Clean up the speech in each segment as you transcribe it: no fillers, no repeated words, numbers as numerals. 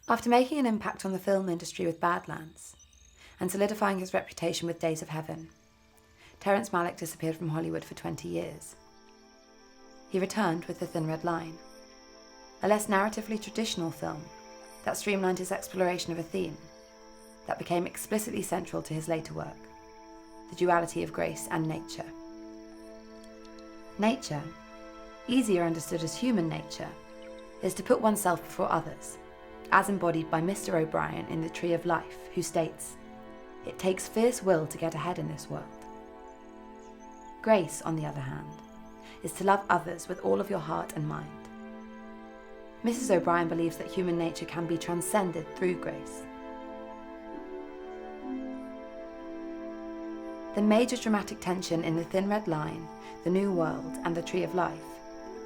After making an impact on the film industry with Badlands, and solidifying his reputation with Days of Heaven, Terrence Malick disappeared from Hollywood for 20 years. He returned with The Thin Red Line, a less narratively traditional film that streamlined his exploration of a theme that became explicitly central to his later work, the duality of grace and nature. Nature, easier understood as human nature, is to put oneself before others, as embodied by Mr. O'Brien in The Tree of Life, who states, "It takes fierce will to get ahead in this world." Grace, on the other hand, is to love others with all of your heart and mind. Mrs. O'Brien believes that human nature can be transcended through grace. The major dramatic tension in The Thin Red Line, The New World, and The Tree of Life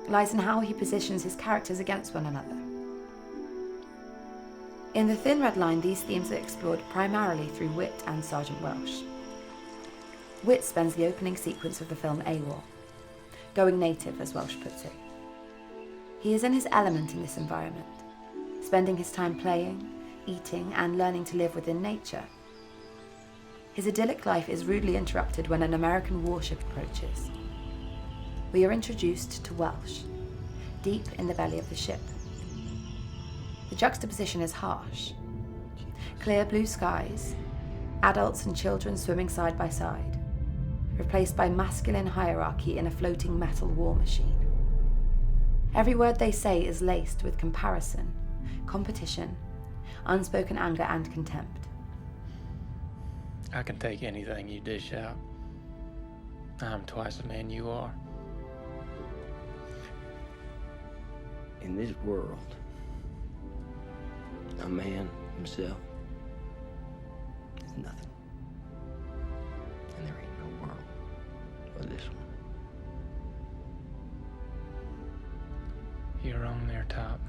lies in how he positions his characters against one another. In The Thin Red Line, these themes are explored primarily through Wit and Sergeant Welsh. Wit spends the opening sequence of the film AWOL, going native, as Welsh puts it. He is in his element in this environment, spending his time playing, eating, and learning to live within nature. His idyllic life is rudely interrupted when an American warship approaches. We are introduced to Welsh, deep in the belly of the ship. The juxtaposition is harsh. Clear blue skies, adults and children swimming side by side, replaced by masculine hierarchy in a floating metal war machine. Every word they say is laced with comparison, competition, unspoken anger and contempt. I can take anything you dish out. I'm twice the man you are. In this world, a man himself is nothing. And there ain't no world but this one. You're on there, Top.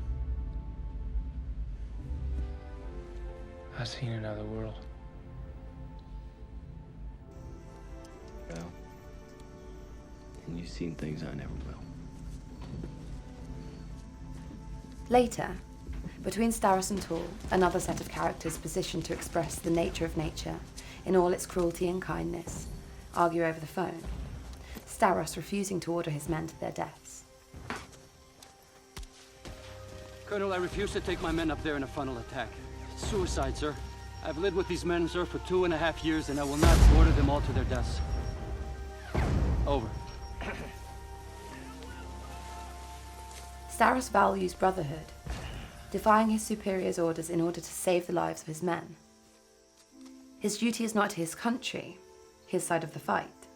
I've seen another world. Well, and you've seen things I never will. Later, between Starros and Toole, another set of characters positioned to express the nature of nature in all its cruelty and kindness, argue over the phone, Starros refusing to order his men to their deaths. Colonel, I refuse to take my men up there in a frontal attack. It's suicide, sir. I've lived with these men, sir, for 2.5 years, and I will not order them all to their deaths. Over. Starros values brotherhood, defying his superior's orders in order to save the lives of his men. His duty is not to his country, his side of the fight,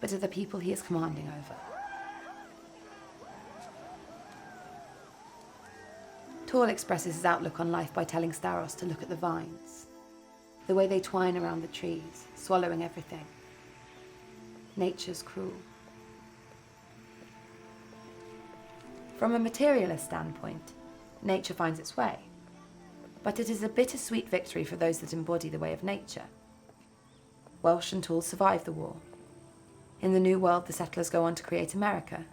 but to the people he is commanding over. Toole expresses his outlook on life by telling Starros to look at the vines, the way they twine around the trees, swallowing everything. Nature's cruel. From a materialist standpoint, nature finds its way, but it is a bittersweet victory for those that embody the way of nature. Welsh and Toole survive the war. In the New World, the settlers go on to create America,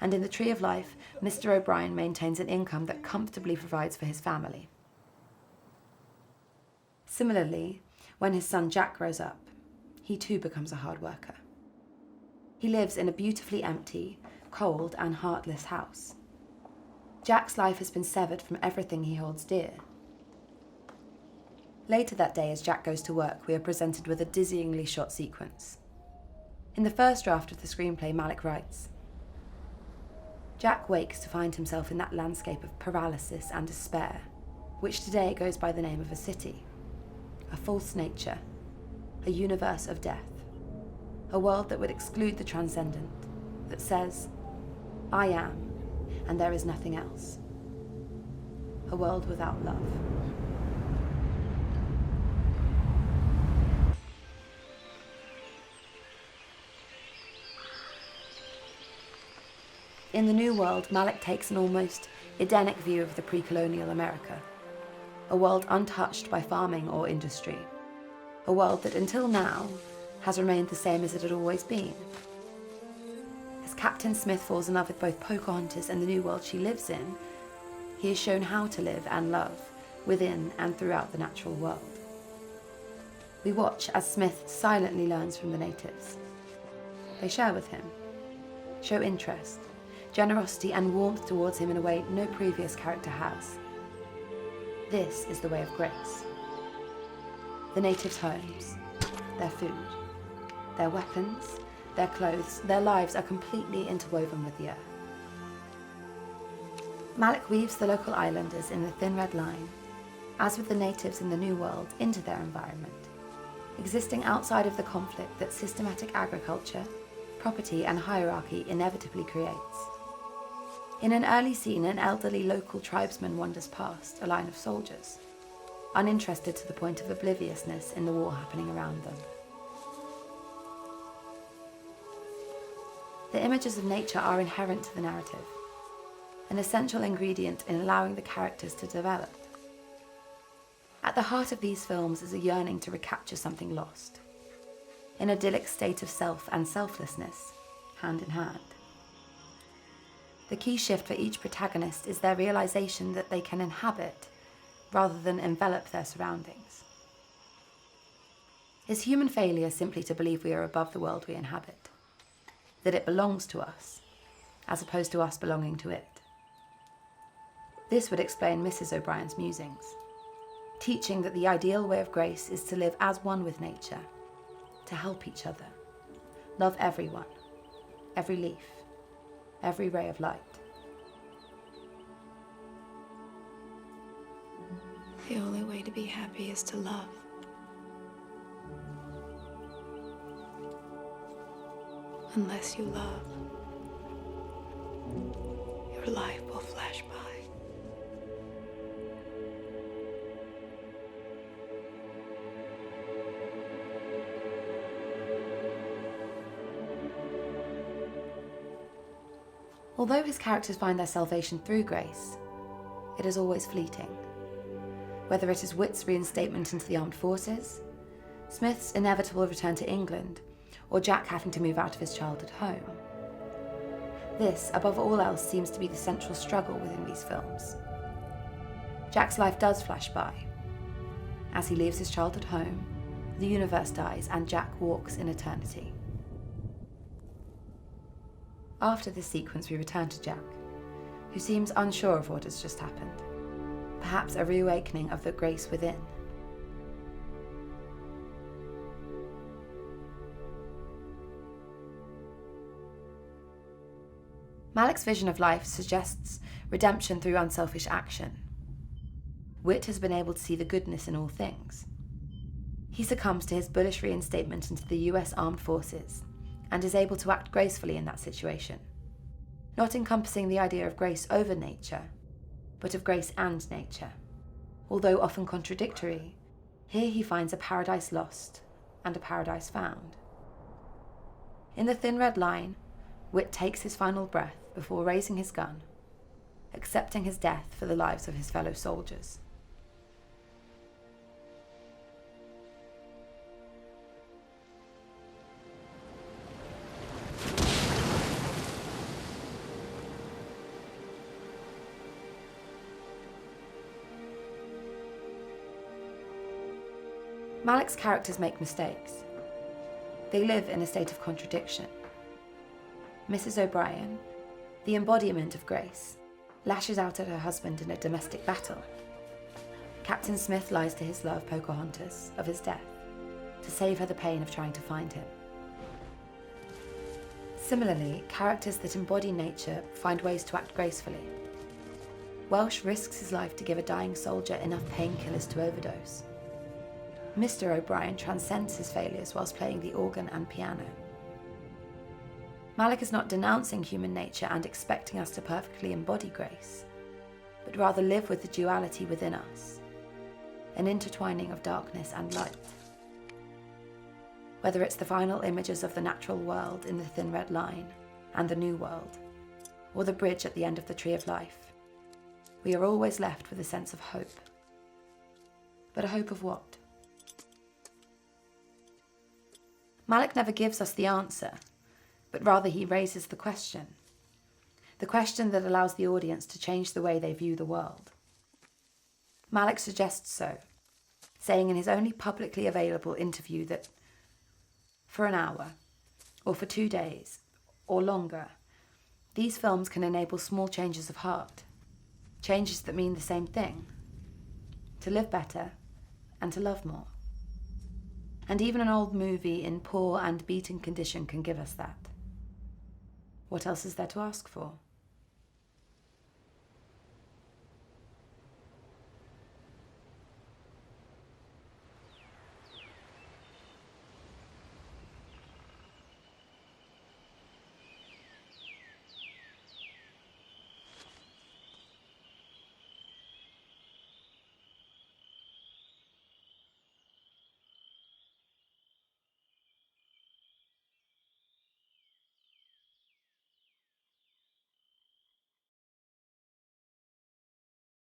and in The Tree of Life, Mr. O'Brien maintains an income that comfortably provides for his family. Similarly, when his son Jack grows up, he too becomes a hard worker. He lives in a beautifully empty, cold and heartless house. Jack's life has been severed from everything he holds dear. Later that day, as Jack goes to work, we are presented with a dizzyingly shot sequence. In the first draft of the screenplay, Malick writes, "Jack wakes to find himself in that landscape of paralysis and despair, which today goes by the name of a city, a false nature, a universe of death, a world that would exclude the transcendent, that says, 'I am, and there is nothing else.' A world without love." In The New World, Malick takes an almost Edenic view of the pre-colonial America, a world untouched by farming or industry, a world that until now has remained the same as it had always been. As Captain Smith falls in love with both Pocahontas and the new world she lives in, he is shown how to live and love within and throughout the natural world. We watch as Smith silently learns from the natives. They share with him, show interest, generosity and warmth towards him in a way no previous character has. This is the way of grace. The natives' homes, their food, their weapons, their clothes, their lives are completely interwoven with the earth. Malick weaves the local islanders in the thin red line, as with the natives in the New World, into their environment, existing outside of the conflict that systematic agriculture, property and hierarchy inevitably creates. In an early scene, an elderly local tribesman wanders past a line of soldiers, uninterested to the point of obliviousness in the war happening around them. The images of nature are inherent to the narrative, an essential ingredient in allowing the characters to develop. At the heart of these films is a yearning to recapture something lost, an idyllic state of self and selflessness, hand in hand. The key shift for each protagonist is their realization that they can inhabit rather than envelop their surroundings. Is human failure simply to believe we are above the world we inhabit, that it belongs to us, as opposed to us belonging to it? This would explain Mrs. O'Brien's musings, teaching that the ideal way of grace is to live as one with nature, to help each other, love everyone, every leaf, every ray of light. The only way to be happy is to love. Unless you love, your life will flash by. Although his characters find their salvation through grace, it is always fleeting. Whether it is Whit's reinstatement into the armed forces, Smith's inevitable return to England, or Jack having to move out of his childhood home. This, above all else, seems to be the central struggle within these films. Jack's life does flash by. As he leaves his childhood home, the universe dies and Jack walks in eternity. After this sequence, we return to Jack, who seems unsure of what has just happened. Perhaps a reawakening of the grace within. Malick's vision of life suggests redemption through unselfish action. Whit has been able to see the goodness in all things. He succumbs to his bullish reinstatement into the US Armed Forces and is able to act gracefully in that situation, not encompassing the idea of grace over nature, but of grace and nature. Although often contradictory, here he finds a paradise lost and a paradise found. In the thin red line, Whit takes his final breath before raising his gun, accepting his death for the lives of his fellow soldiers. Malick's characters make mistakes. They live in a state of contradiction. Mrs. O'Brien, the embodiment of grace, lashes out at her husband in a domestic battle. Captain Smith lies to his love, Pocahontas, of his death, to save her the pain of trying to find him. Similarly, characters that embody nature find ways to act gracefully. Welsh risks his life to give a dying soldier enough painkillers to overdose. Mr. O'Brien transcends his failures whilst playing the organ and piano. Malick is not denouncing human nature and expecting us to perfectly embody grace, but rather live with the duality within us, an intertwining of darkness and light. Whether it's the final images of the natural world in the thin red line and the new world, or the bridge at the end of the tree of life, we are always left with a sense of hope. But a hope of what? Malick never gives us the answer, but rather he raises the question that allows the audience to change the way they view the world. Malick suggests so, saying in his only publicly available interview that for an hour, or for 2 days, or longer, these films can enable small changes of heart, changes that mean the same thing: to live better and to love more. And even an old movie in poor and beaten condition can give us that. What else is there to ask for?